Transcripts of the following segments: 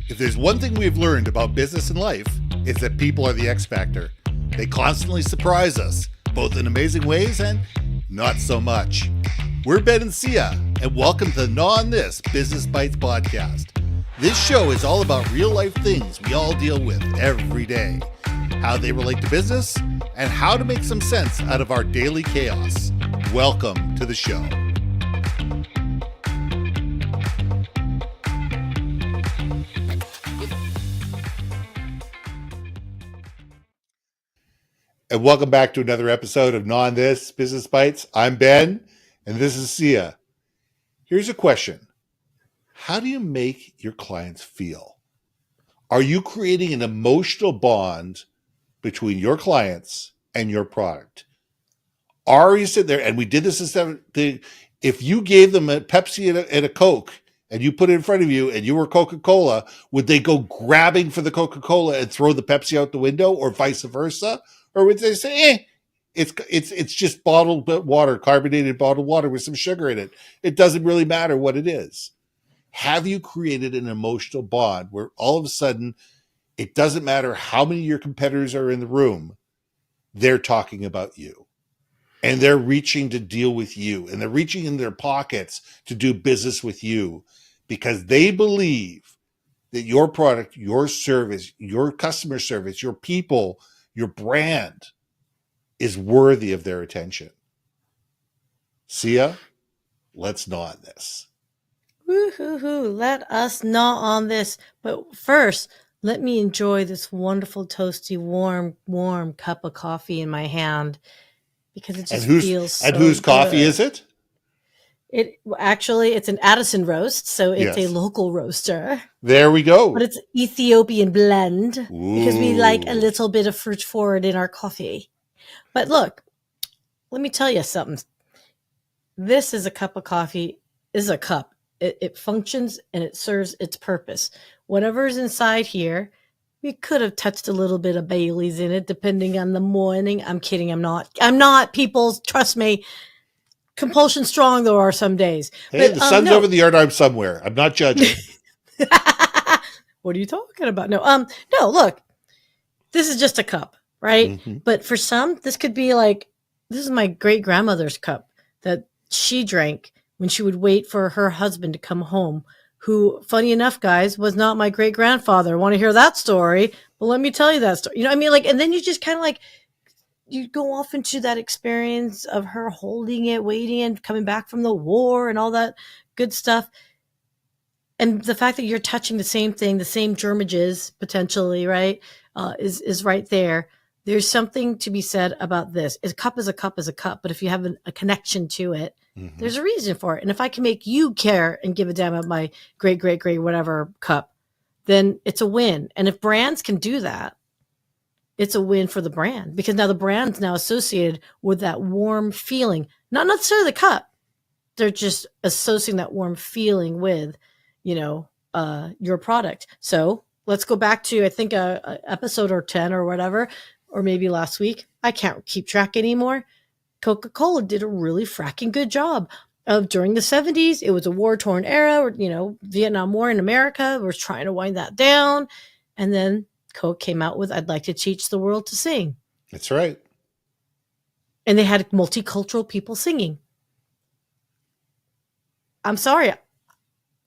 If there's one thing we've learned about business and life, it's that people are the X factor. They constantly surprise us, both in amazing ways and not so much. We're Ben and Syya, and welcome to the Gnaw on This Business Bytes podcast. This show is all about real life things we all deal with every day, how they relate to business, and how to make some sense out of our daily chaos. Welcome to the show. And welcome back to another episode of Gnaw on This Business Bytes. I'm Ben, and this is Syya. Here's a question. How do you make your clients feel? Are you creating an emotional bond between your clients and your product? Are you sitting there, and we did this if you gave them a Pepsi and a Coke, and you put it in front of you, and you were Coca-Cola, would they go grabbing for the Coca-Cola and throw the Pepsi out the window, or vice versa? Or would they say, it's just bottled water, carbonated bottled water with some sugar in it. It doesn't really matter what it is. Have you created an emotional bond where all of a sudden, it doesn't matter how many of your competitors are in the room, they're talking about you. And they're reaching to deal with you. And they're reaching in their pockets to do business with you because they believe that your product, your service, your customer service, your people, your brand is worthy of their attention. Syya, let's gnaw on this. Woo-hoo-hoo. Let us gnaw on this. But first, let me enjoy this wonderful, toasty, warm cup of coffee in my hand because it just feels so And whose coffee good. is it? It's an Addison roast, so it's Yes. a local roaster. There we go. But it's Ethiopian blend because we like a Ooh. little bit of fruit forward in our coffee. But look, let me tell you something. This is a cup of coffee. This is a cup. It functions and it serves its purpose. Whatever's inside here, we could have touched a little bit of Bailey's in it, depending on the morning. I'm kidding. I'm not, people. Trust me. Compulsion strong, there are some days. Hey, But, the sun's over the yard arm somewhere. I'm not judging. What are you talking about? No, look, this is just a cup, right? Mm-hmm. But for some, this could be like, this is my great grandmother's cup that she drank when she would wait for her husband to come home, who, funny enough, guys, was not my great grandfather. Want to hear that story? Well, let me tell you that story. You know what I mean? Like, and then you just kind of like, you go off into that experience of her holding it, waiting, and coming back from the war and all that good stuff. And the fact that you're touching the same thing, the same germages potentially, right, is right there. There's something to be said about this. A cup is a cup is a cup, but if you have a connection to it, Mm-hmm. there's a reason for it. And if I can make you care and give a damn about my great whatever cup, then it's a win. And if brands can do that, it's a win for the brand because now the brand's now associated with that warm feeling, not necessarily the cup. They're just associating that warm feeling with, your product. So let's go back to, I think, a episode or 10 or whatever, or maybe last week. I can't keep track anymore. Coca-Cola did a really fracking good job of during the 70s. It was a war-torn era, Vietnam War in America. We're trying to wind that down. And then Coke came out with, I'd like to teach the world to sing. That's right. And they had multicultural people singing. I'm sorry.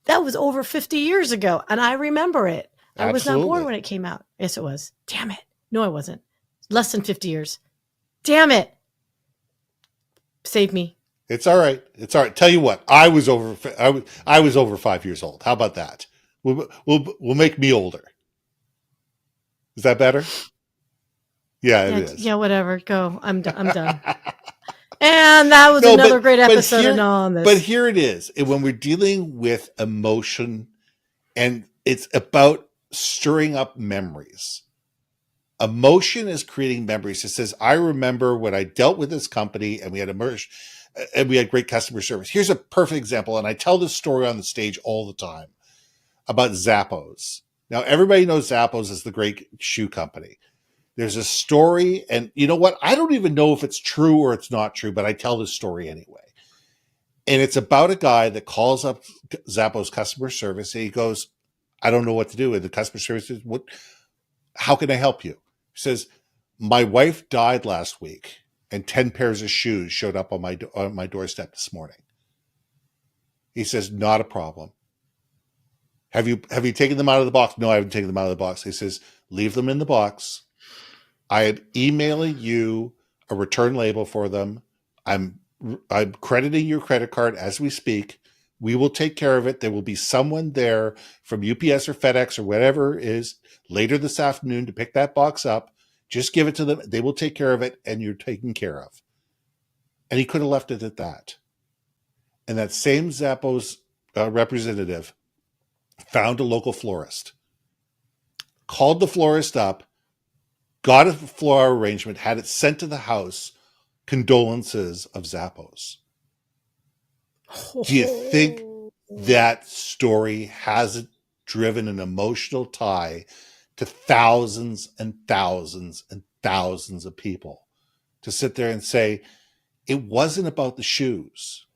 That was over 50 years ago. And I remember it. I was not born when it came out. Yes, it was. Damn it. No, I wasn't. Less than 50 years. Damn it. Save me. It's all right. It's all right. Tell you what, I was over 5 years old. How about that? We'll make me older. Is that better? Yeah, it is. Yeah, whatever. Go. I'm done. And that was another great episode of Gnaw on This. But here it is. When we're dealing with emotion, and it's about stirring up memories. Emotion is creating memories. It says, I remember when I dealt with this company and we had great customer service. Here's a perfect example. And I tell this story on the stage all the time about Zappos. Now, everybody knows Zappos is the great shoe company. There's a story, and you know what? I don't even know if it's true or it's not true, but I tell this story anyway. And it's about a guy that calls up Zappos customer service and he goes, I don't know what to do. And the customer service says, how can I help you? He says, my wife died last week and 10 pairs of shoes showed up on my doorstep this morning. He says, not a problem. Have you taken them out of the box? No, I haven't taken them out of the box. He says, leave them in the box. I am emailing you a return label for them. I'm crediting your credit card as we speak. We will take care of it. There will be someone there from UPS or FedEx or whatever it is later this afternoon to pick that box up. Just give it to them. They will take care of it, and you're taken care of. And he could have left it at that. And that same Zappos representative found a local florist, called the florist up, got a floral arrangement, had it sent to the house, condolences of Zappos. Do you think that story hasn't driven an emotional tie to thousands and thousands and thousands of people to sit there and say, it wasn't about the shoes?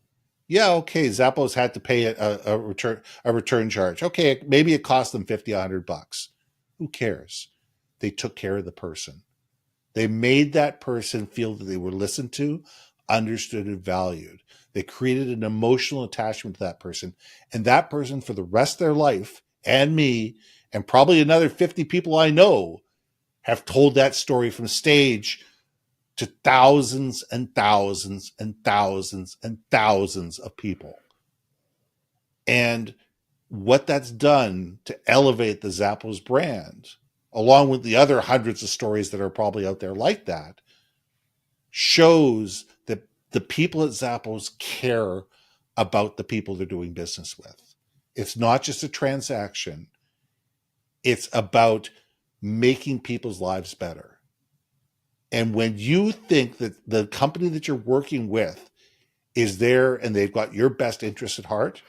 Yeah, okay, Zappos had to pay a return charge. Okay, maybe it cost them $50, $100. Who cares? They took care of the person. They made that person feel that they were listened to, understood, and valued. They created an emotional attachment to that person. And that person, for the rest of their life, and me, and probably another 50 people I know, have told that story from stage to thousands and thousands and thousands and thousands of people. And what that's done to elevate the Zappos brand, along with the other hundreds of stories that are probably out there like that, shows that the people at Zappos care about the people they're doing business with. It's not just a transaction. It's about making people's lives better. And when you think that the company that you're working with is there and they've got your best interest at heart,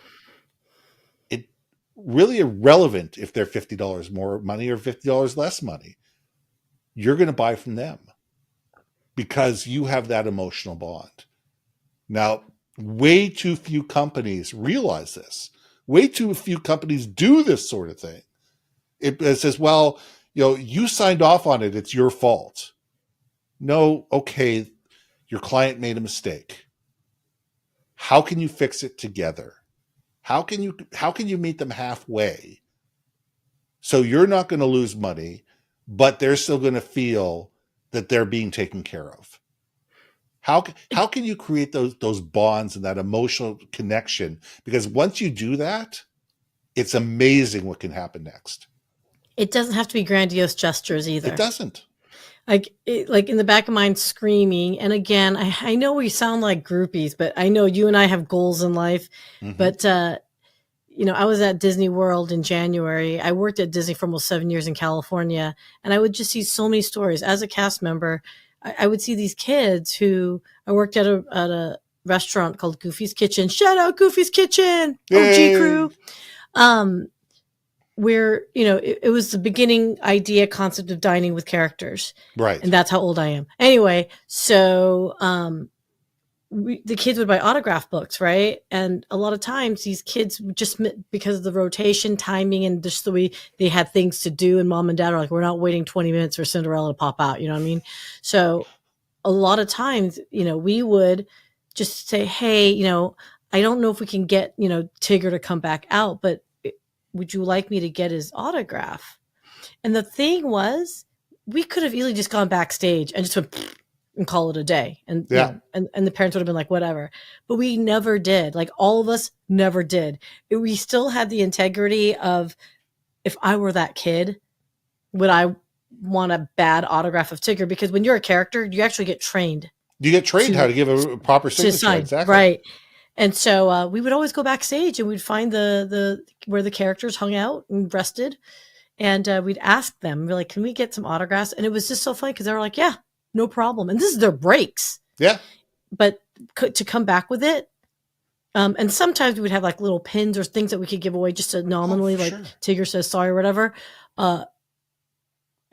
it's really irrelevant if they're $50 more money or $50 less money. You're going to buy from them because you have that emotional bond. Now, way too few companies realize this. Way too few companies do this sort of thing. It says, well, you signed off on it. It's your fault. No, okay, your client made a mistake. How can you fix it together? How can you meet them halfway? So you're not going to lose money, but they're still going to feel that they're being taken care of. How can you create those bonds and that emotional connection? Because once you do that, it's amazing what can happen next. It doesn't have to be grandiose gestures either. It doesn't. Like in the back of mine screaming. And again, I know we sound like groupies, but I know you and I have goals in life. Mm-hmm. But, I was at Disney World in January. I worked at Disney for almost 7 years in California. And I would just see so many stories. As a cast member, I would see these kids who I worked at a restaurant called Goofy's Kitchen. Shout out Goofy's Kitchen. Yay. OG crew. Where, it was the beginning idea concept of dining with characters. Right. And that's how old I am. Anyway, so the kids would buy autograph books, right? And a lot of times these kids just, because of the rotation, timing, and just the way they had things to do, and mom and dad are like, we're not waiting 20 minutes for Cinderella to pop out. You know what I mean? So a lot of times, we would just say, hey, I don't know if we can get, Tigger to come back out, but would you like me to get his autograph? And the thing was, we could have easily just gone backstage and just went and call it a day. And, and the parents would have been like, whatever. But we never did. Like, all of us never did. We still had the integrity of, if I were that kid, would I want a bad autograph of Tigger? Because when you're a character, you actually get trained. You get trained how to give a proper signature. Exactly. Right. And so we would always go backstage and we'd find the where the characters hung out and rested, and we'd ask them, we're like, can we get some autographs? And it was just so funny because they were like, yeah, no problem. And this is their breaks. Yeah. But to come back with it, and sometimes we would have like little pins or things that we could give away just to nominally, like, sure. Tigger says sorry or whatever. I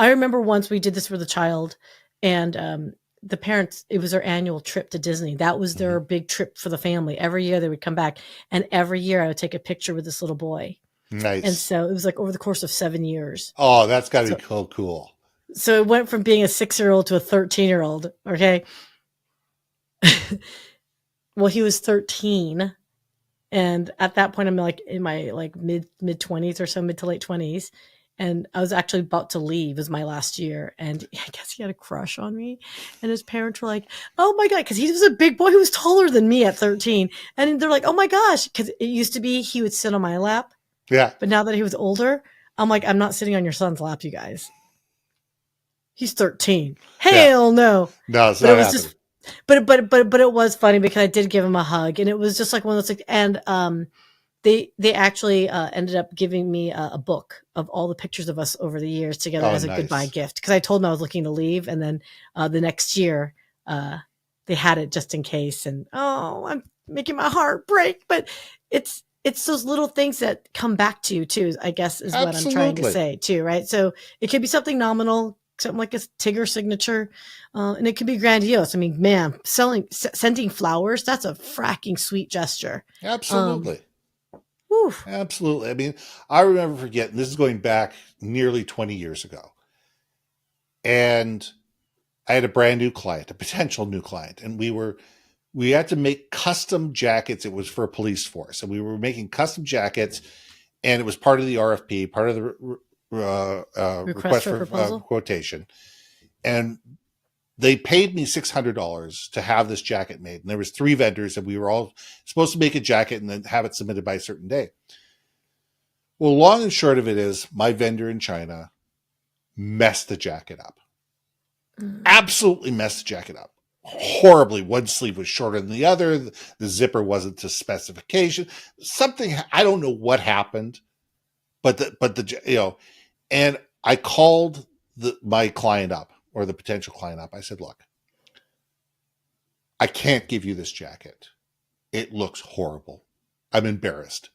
remember once we did this with a child, and the parents, it was their annual trip to Disney. That was their big trip for the family. Every year they would come back, and every year I would take a picture with this little boy. And Nice. so it was like over the course of 7 years. Oh, that's got to So, be cool. so it went from being a 6-year-old to a 13-year-old. Okay. Well, he was 13. And at that point, I'm like in my like mid 20s or so, mid to late 20s. And I was actually about to leave. It was my last year. And I guess he had a crush on me. And his parents were like, oh my God. Because he was a big boy who was taller than me at 13. And they're like, oh my gosh. Because it used to be he would sit on my lap. Yeah. But now that he was older, I'm like, I'm not sitting on your son's lap, you guys. He's 13. Hell no. No, it's But not it was happening. just, but it was funny because I did give him a hug, and it was just like one of those things. And they actually ended up giving me a book of all the pictures of us over the years together Oh, as a nice. goodbye gift, because I told them I was looking to leave, and then the next year they had it just in case. And oh, I'm making my heart break, but it's those little things that come back to you too, I guess, is what I'm trying to Absolutely. say too, right? So it could be something nominal, something like a Tigger signature, and it could be grandiose. I mean, man, sending flowers, that's a fracking sweet gesture. Absolutely. Whew. Absolutely. I mean, I remember forgetting, this is going back nearly 20 years ago. And I had a brand new client, a potential new client, and we had to make custom jackets. It was for a police force, and we were making custom jackets, and it was part of the RFP, part of the request for quotation. And they paid me $600 to have this jacket made. And there was 3 vendors, and we were all supposed to make a jacket and then have it submitted by a certain day. Well, long and short of it is, my vendor in China messed the jacket up. Absolutely messed the jacket up. Horribly. One sleeve was shorter than the other. The zipper wasn't to specification. Something, I don't know what happened, but and I called my client up, or the potential client up. I said, look, I can't give you this jacket. It looks horrible. I'm embarrassed.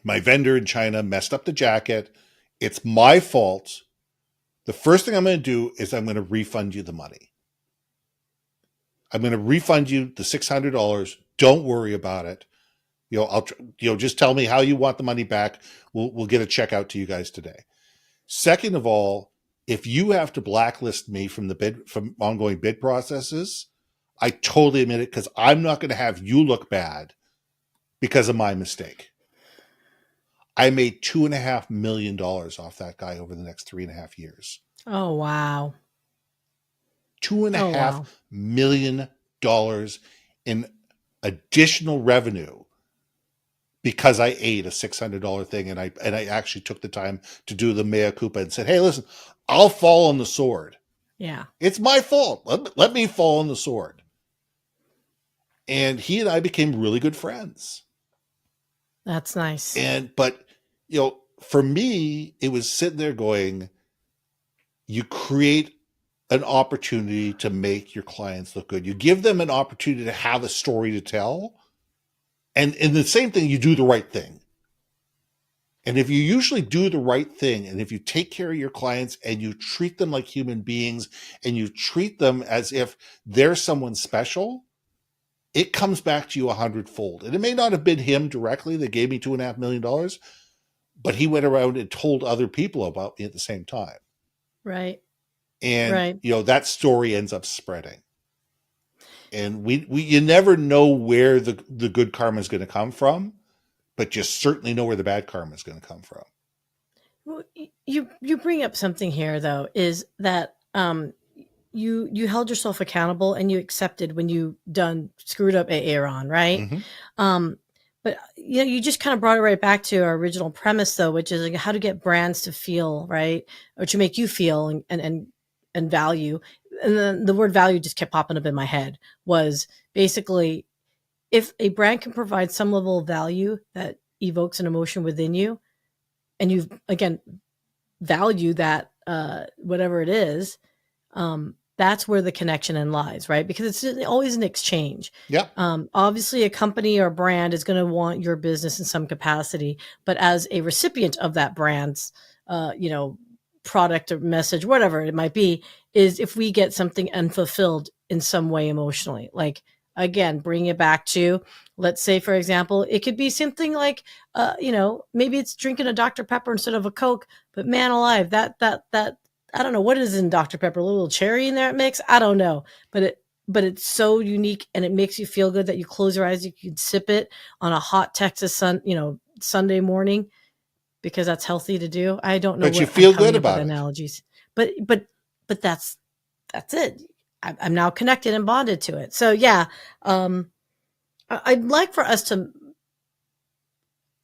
My vendor in China messed up the jacket. It's my fault. The first thing I'm going to do is I'm going to refund you the money. I'm going to refund you the $600. Don't worry about it. I'll just tell me how you want the money back. We'll get a check out to you guys today. Second of all, if you have to blacklist me from ongoing bid processes, I totally admit it, because I'm not going to have you look bad because of my mistake. I made $2.5 million off that guy over the next 3.5 years. Oh, wow. $2.5 million in additional revenue because I ate a $600 thing, and I actually took the time to do the mea culpa and said, hey, listen, I'll fall on the sword. Yeah. It's my fault. Let me fall on the sword. And he and I became really good friends. That's nice. But for me, it was sitting there going, you create an opportunity to make your clients look good. You give them an opportunity to have a story to tell. And the same thing, you do the right thing. And if you usually do the right thing, and if you take care of your clients and you treat them like human beings, and you treat them as if they're someone special, it comes back to you 100-fold. And it may not have been him directly that gave me $2.5 million, but he went around and told other people about me at the same time. Right. And, that story ends up spreading. And you never know where the good karma is going to come from, but you certainly know where the bad karma is going to come from. Well, you bring up something here, though, is that you held yourself accountable, and you accepted when you screwed up Aaron, right? Mm-hmm. But you just kind of brought it right back to our original premise, though, which is like how to get brands to feel, right, or to make you feel and value. And then the word value just kept popping up in my head, was basically, if a brand can provide some level of value that evokes an emotion within you, and you, again, value that, whatever it is, that's where the connection lies, right? Because it's always an exchange. Yeah. Obviously, a company or brand is going to want your business in some capacity, but as a recipient of that brand's, product or message, whatever it might be, is if we get something unfulfilled in some way emotionally, like again, bring it back to, let's say, for example, it could be something like, maybe it's drinking a Dr. Pepper instead of a Coke, but man alive, that, I don't know what is in Dr. Pepper, a little cherry in there it mix. I don't know, but it's so unique and it makes you feel good that you close your eyes, you can sip it on a hot Texas Sunday morning, because that's healthy to do. I don't know. But you feel good about it. Analogies, but that's it. I'm now connected and bonded to it. So yeah, I'd like for us to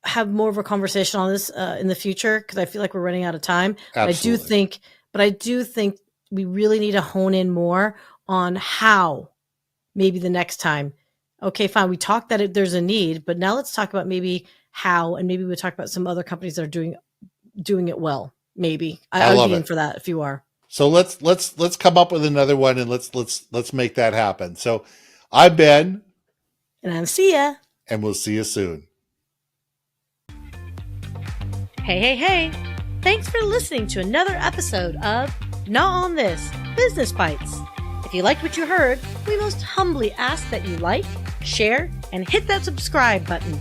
have more of a conversation on this in the future, because I feel like we're running out of time. Absolutely. But I do think we really need to hone in more on how, maybe the next time. Okay, fine. We talked that there's a need, but now let's talk about maybe how, and maybe we'll talk about some other companies that are doing it well. Maybe I would be in for that if you are. So let's come up with another one, and let's make that happen. So I'm Ben, and I'm Syya, and we'll see you soon. Hey! Thanks for listening to another episode of Gnaw on This Business Bytes. If you liked what you heard, we most humbly ask that you like, share, and hit that subscribe button.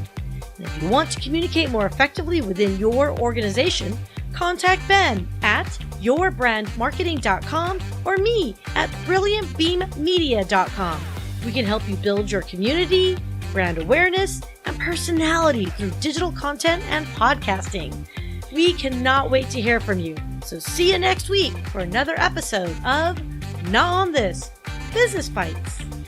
And if you want to communicate more effectively within your organization, contact Ben at yourbrandmarketing.com or me at brilliantbeammedia.com. We can help you build your community, brand awareness, and personality through digital content and podcasting. We cannot wait to hear from you. So see you next week for another episode of Gnaw on This Business Bytes.